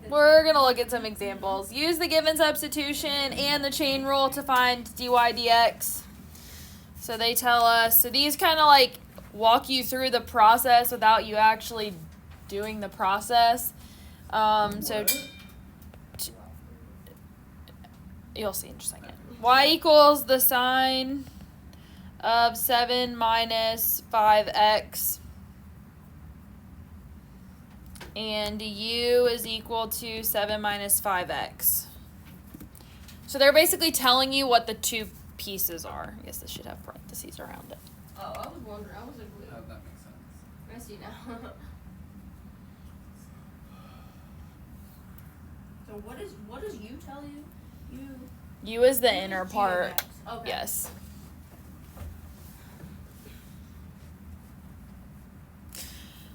We're going to look at some examples. Use the given substitution and the chain rule to find dy dx. So they tell us, so these kind of like walk you through the process without you actually doing the process. You'll see in just a second. Y equals the sine of 7 minus 5x. And u is equal to 7 minus 5x. So they're basically telling you what the two pieces are. I guess this should have parentheses around it. Oh, I was wondering. I was like, wait. That makes sense. I see now. So what does u tell you? U is the U inner G part. of X. Okay. Yes.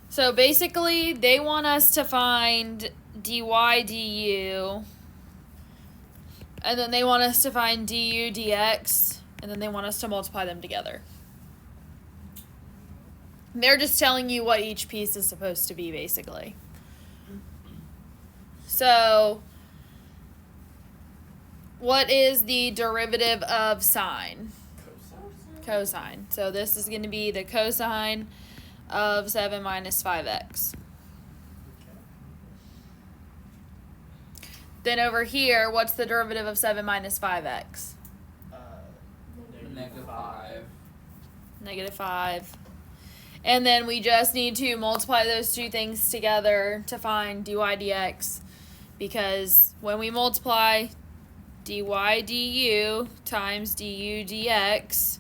So basically, they want us to find dy du, and then they want us to find du dx, and then they want us to multiply them together. They're just telling you what each piece is supposed to be, basically. So, what is the derivative of sine? Cosine. So this is going to be the cosine of 7 minus 5x. Then over here, what's the derivative of 7 minus 5x? Negative 5. Negative 5. And then we just need to multiply those two things together to find dy dx, because when we multiply dy du times du dx,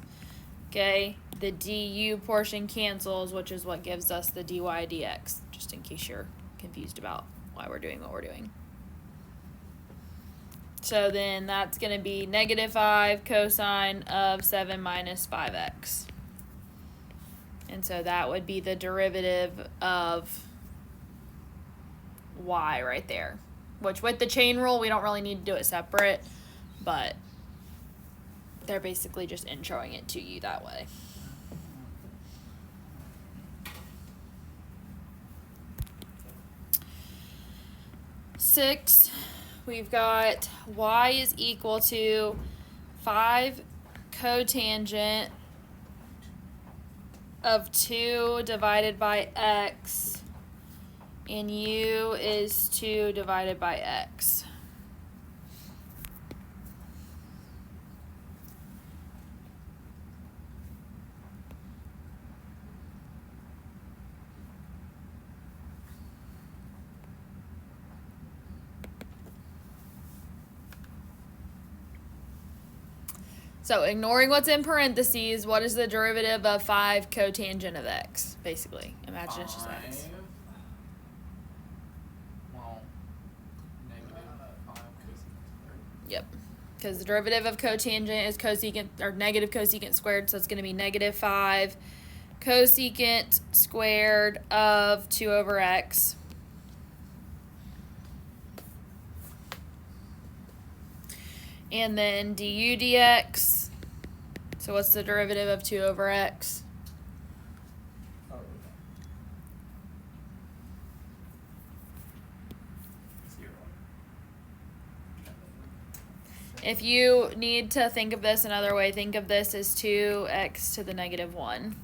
okay, the du portion cancels, which is what gives us the dy dx, just in case you're confused about why we're doing what we're doing. So then that's going to be negative 5 cosine of 7 minus 5x. And so that would be the derivative of y right there. Which with the chain rule, we don't really need to do it separate, but they're basically just introing it to you that way. Six, we've got y is equal to 5 cotangent of 2 divided by x, and u is 2 divided by x. So ignoring what's in parentheses, what is the derivative of 5 cotangent of x? Basically, imagine it's just x. Well, negative 5 cosecant. Yep, because the derivative of cotangent is cosecant or negative cosecant squared, so it's going to be negative 5 cosecant squared of 2 over x. And then du dx. So what's the derivative of 2 over x? Oh, okay. 0. If you need to think of this another way, think of this as 2x to the negative 1.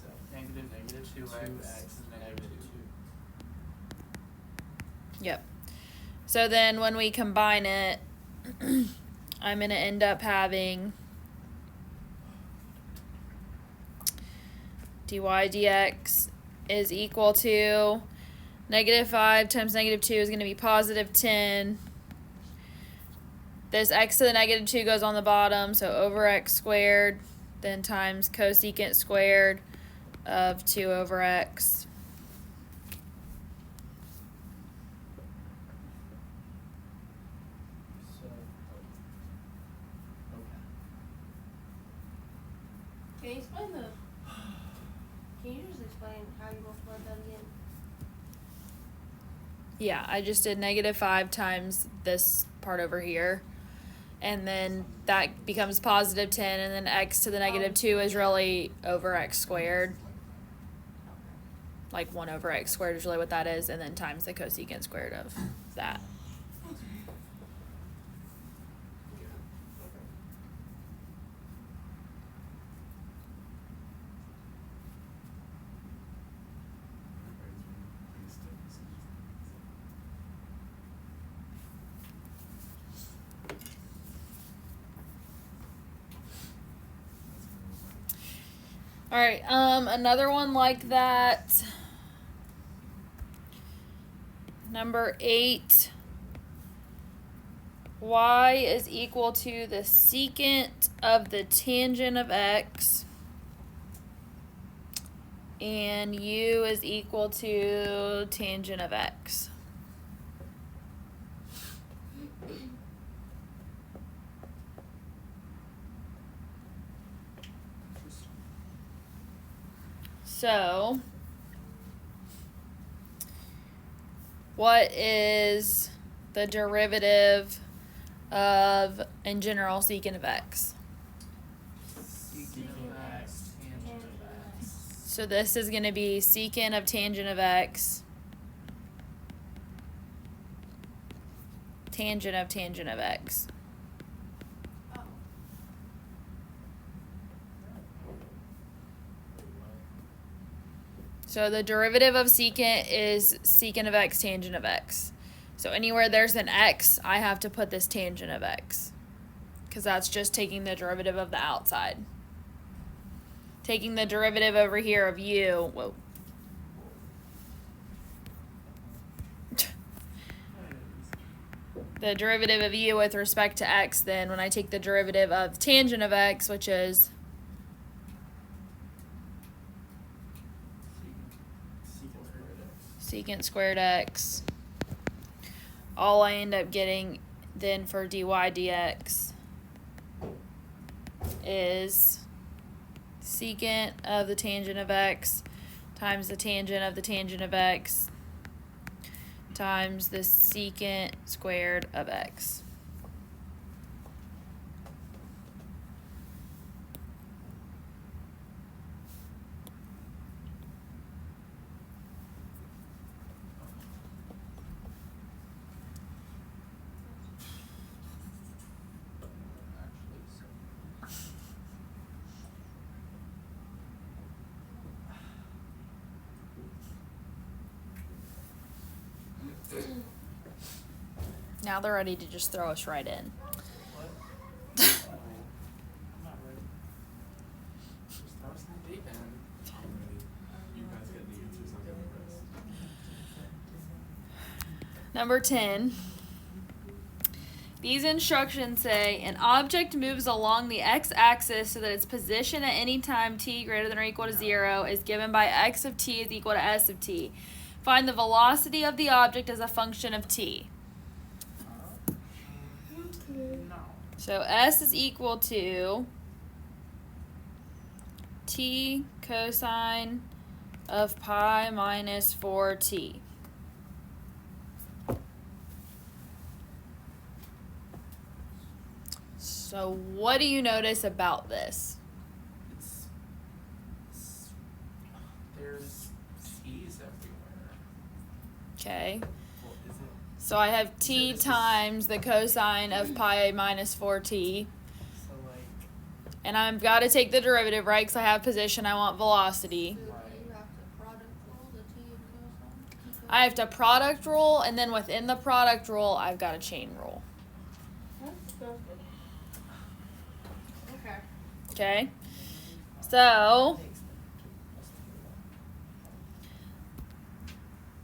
So negative 2x is negative 2. Yep. So then when we combine it, I'm going to end up having dy dx is equal to negative 5 times negative 2 is going to be positive 10. This x to the negative 2 goes on the bottom, so over x squared, then times cosecant squared of 2 over x. Can you just explain how you multiplied that again? Yeah, I just did negative 5 times this part over here. And then that becomes positive 10, and then x to the negative 2 is really over x squared. like 1 over x squared is really what that is, and then times the cosecant squared of that. All right, another one like that. Number 8. Y is equal to the secant of the tangent of x. And u is equal to tangent of x. So, what is the derivative of, in general, secant of x? Secant of x, tangent of x. So this is going to be secant of tangent of x, tangent of tangent of x. Oh. So the derivative of secant is secant of x, tangent of x. So anywhere there's an x, I have to put this tangent of x, because that's just taking the derivative of the outside. Taking the derivative over here of u, whoa. The derivative of u with respect to x, then when I take the derivative of tangent of x, which is secant squared x, all I end up getting then for dy dx is secant of the tangent of x times the tangent of the tangent of x times the secant squared of x. Now they're ready to just throw us right in. What? Oh, I'm not ready. Just throw us in the deep end. I'm ready. You guys get the answers, I'll get the rest. Number 10. These instructions say an object moves along the x-axis so that its position at any time t greater than or equal to 0 is given by x of t is equal to s of t. Find the velocity of the object as a function of t. No. So s is equal to t cosine of pi minus 4t. So what do you notice about this? There's T's everywhere. Okay. Well, is it? So I have t So this is- times the cosine of pi minus 4t. So like, And I've got to take the derivative, right? Because I have position, I want velocity. So Right. you have to product rule the t and cosine? I have to product rule, and then within the product rule, I've got a chain rule. Okay. Okay? So,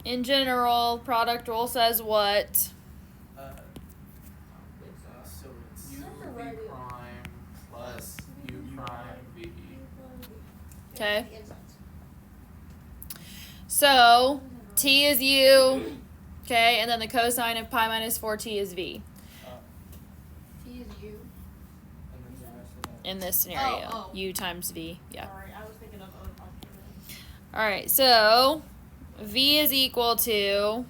in general, product rule says what? so it's u That's a v right. prime plus u prime v. Okay. The insides. So, t is u, okay, and then the cosine of pi minus 4t is v T is u. And then the rest of that. in this scenario. Oh. U times v, yeah. Sorry, I was thinking of other possibilities. Alright, so v is equal to,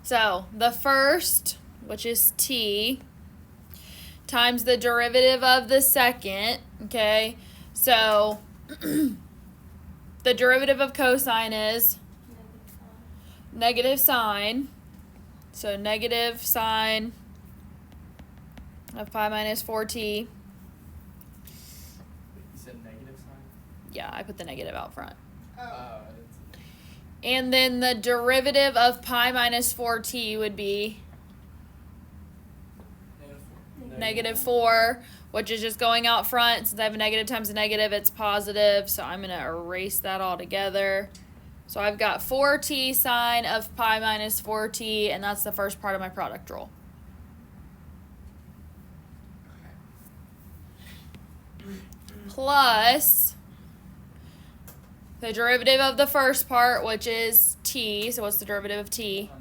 so the first, which is t, times the derivative of the second, okay? So the derivative of cosine is negative sine. So negative sine of pi minus 4t. You said negative sign? Yeah, I put the negative out front. Oh. I didn't see that. And then the derivative of pi minus 4t would be negative 4, which is just going out front. Since I have a negative times a negative, it's positive. So I'm going to erase that all together. So I've got 4t sine of pi minus 4t, and that's the first part of my product rule. Plus the derivative of the first part, which is t. So what's the derivative of t?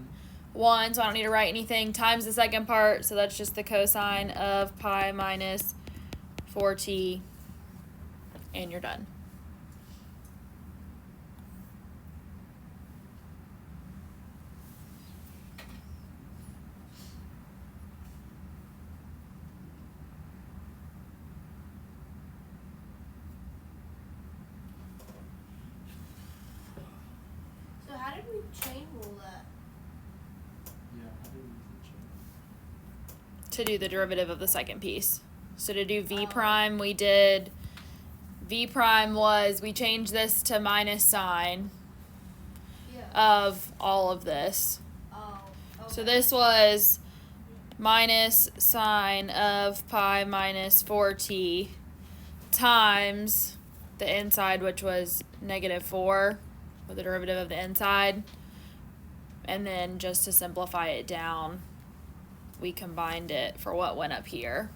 1, so I don't need to write anything, times the second part, so that's just the cosine of pi minus 4t, and you're done. So how did we chain rule that? Yeah, how did we change? To do the derivative of the second piece. So to do v Oh. prime, we did, v prime was, we changed this to minus sine Yeah. of all of this. Oh. Okay. So this was minus sine of pi minus 4t times the inside, which was negative 4, with the derivative of the inside. And then just to simplify it down, we combined it for what went up here.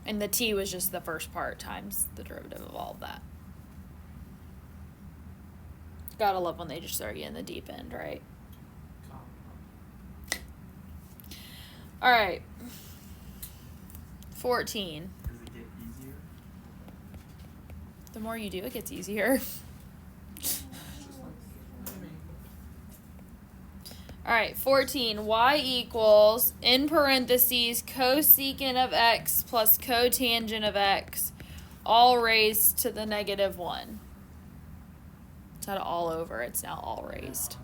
And the t was just the first part times the derivative of all of that. Gotta love when they just throw you in the deep end, right? All right. 14. Does it get easier? The more you do, it gets easier. It's just like, maybe. All right, 14. Y equals, in parentheses, cosecant of x plus cotangent of x, all raised to the negative 1. It's not all over, it's now all raised.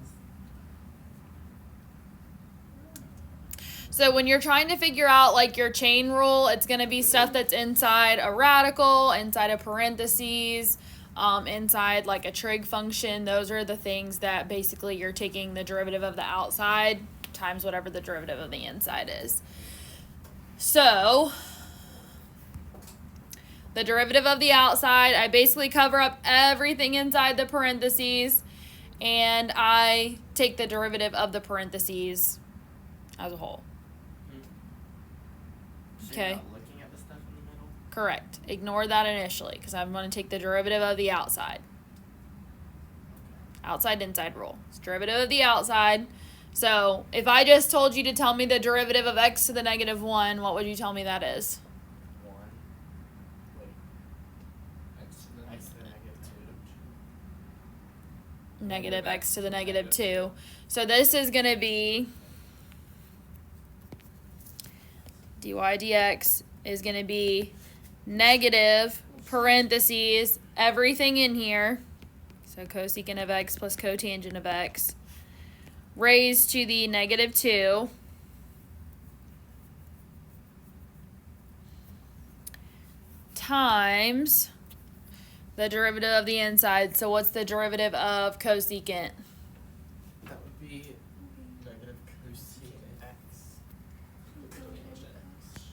So when you're trying to figure out like your chain rule, it's going to be stuff that's inside a radical, inside of parentheses, inside like a trig function. Those are the things that basically you're taking the derivative of the outside times whatever the derivative of the inside is. So the derivative of the outside, I basically cover up everything inside the parentheses, and I take the derivative of the parentheses as a whole. So Okay. you're not looking at the stuff in the middle? Correct. Ignore that initially, because I'm going to take the derivative of the outside. Outside, inside rule. It's derivative of the outside. So if I just told you to tell me the derivative of x to the negative 1, what would you tell me that is? 1. Wait. X to the negative 2. Negative x to the negative 2. So this is going to be dy dx is going to be negative parentheses everything in here. So cosecant of x plus cotangent of x raised to the negative 2 times the derivative of the inside. So what's the derivative of cosecant? That would be negative cosecant x. Cotangent x.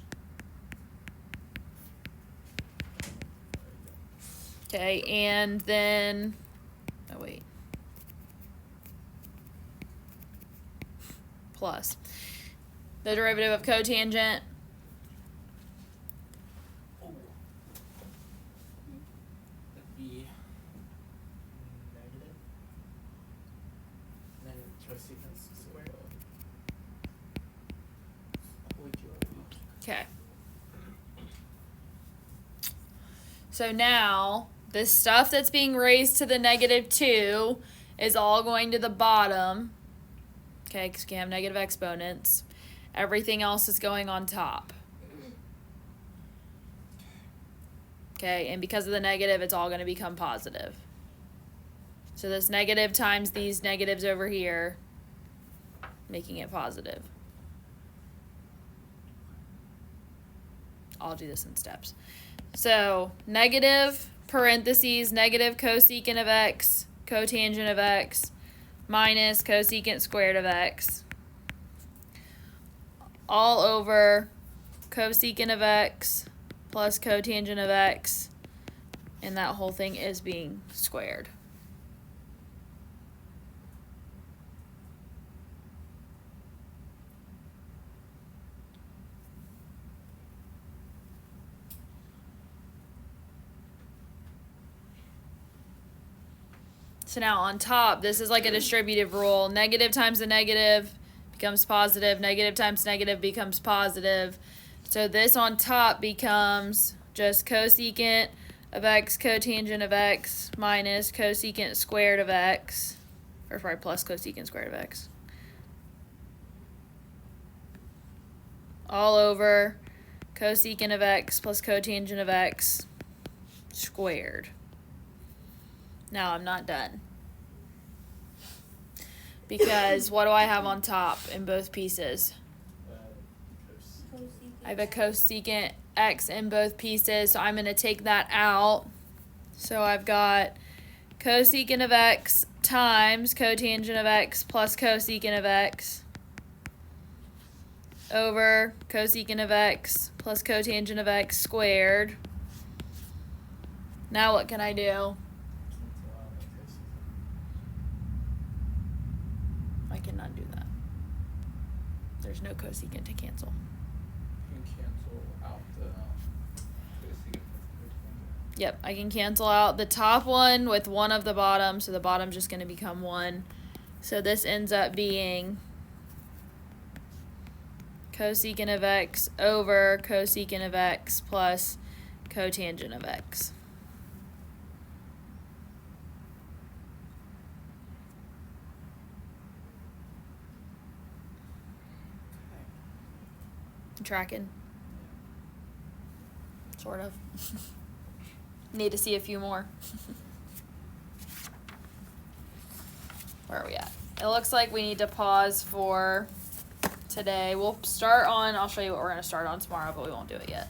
Okay, and then, oh wait, plus the derivative of cotangent. Oh. That'd be negative. And then cosecant squared. Holy joy. Okay. So now, this stuff that's being raised to the negative 2 is all going to the bottom. Okay, because you can have negative exponents. Everything else is going on top. Okay, and because of the negative, it's all going to become positive. So this negative times these negatives over here, making it positive. I'll do this in steps. So negative parentheses, negative cosecant of x, cotangent of x, minus cosecant squared of x, all over cosecant of x plus cotangent of x, and that whole thing is being squared. So now on top, this is like a distributive rule. Negative times the negative becomes positive. Negative times negative becomes positive. So this on top becomes just cosecant of x cotangent of x minus cosecant squared of x. Or sorry, plus cosecant squared of x. All over cosecant of x plus cotangent of x squared. Now I'm not done. Because what do I have on top in both pieces? I have a cosecant x in both pieces, so I'm going to take that out. So I've got cosecant of x times cotangent of x plus cosecant of x over cosecant of x plus cotangent of x squared. Now what can I do? I cannot do that. There's no cosecant to cancel. You can cancel out the cosecant with cotangent. Yep, I can cancel out the top one with one of the bottom, so the bottom's just going to become 1. So this ends up being cosecant of x over cosecant of x plus cotangent of x. Tracking. Sort of. Need to see a few more. Where are we at? It looks like we need to pause for today. We'll start on, I'll show you what we're going to start on tomorrow, but we won't do it yet.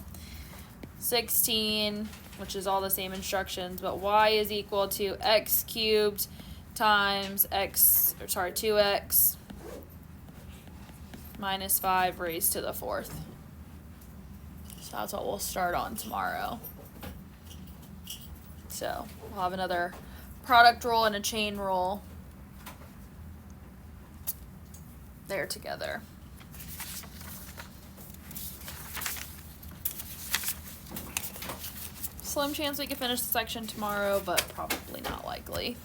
16, which is all the same instructions, but y is equal to x cubed times 2x minus 5 raised to the 4th. So that's what we'll start on tomorrow. So we'll have another product rule and a chain rule there together. Slim chance we can finish the section tomorrow, but probably not likely.